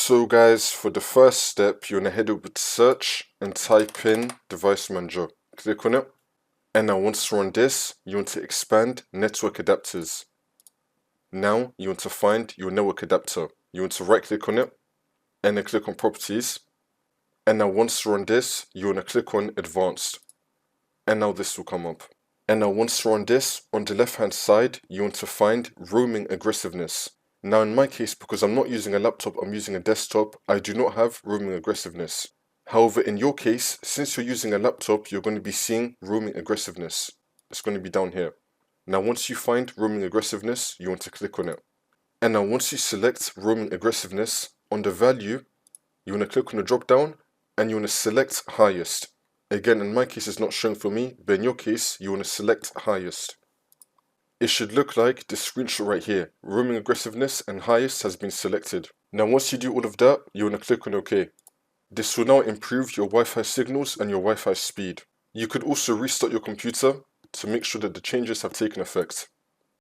So guys, for the first step, you want to head over to search and type in device manager. Click on it. And now once you're on this, you want to expand network adapters. Now you want to find your network adapter. You want to right click on it and then click on properties. And now once you're on this, you want to click on advanced. And now this will come up. And now once you're on this, on the left hand side, you want to find roaming aggressiveness. Now in my case, because I'm not using a laptop, I'm using a desktop, I do not have roaming aggressiveness. However, in your case, since you're using a laptop, you're going to be seeing roaming aggressiveness. It's going to be down here. Now once you find roaming aggressiveness, you want to click on it. And now once you select roaming aggressiveness, on the value, you want to click on the drop down and you want to select highest. Again, in my case, it's not showing for me, but in your case, you want to select highest. It should look like the screenshot right here. Roaming aggressiveness and highest has been selected. Now once you do all of that, you want to click on OK. This will now improve your Wi-Fi signals and your Wi-Fi speed. You could also restart your computer to make sure that the changes have taken effect.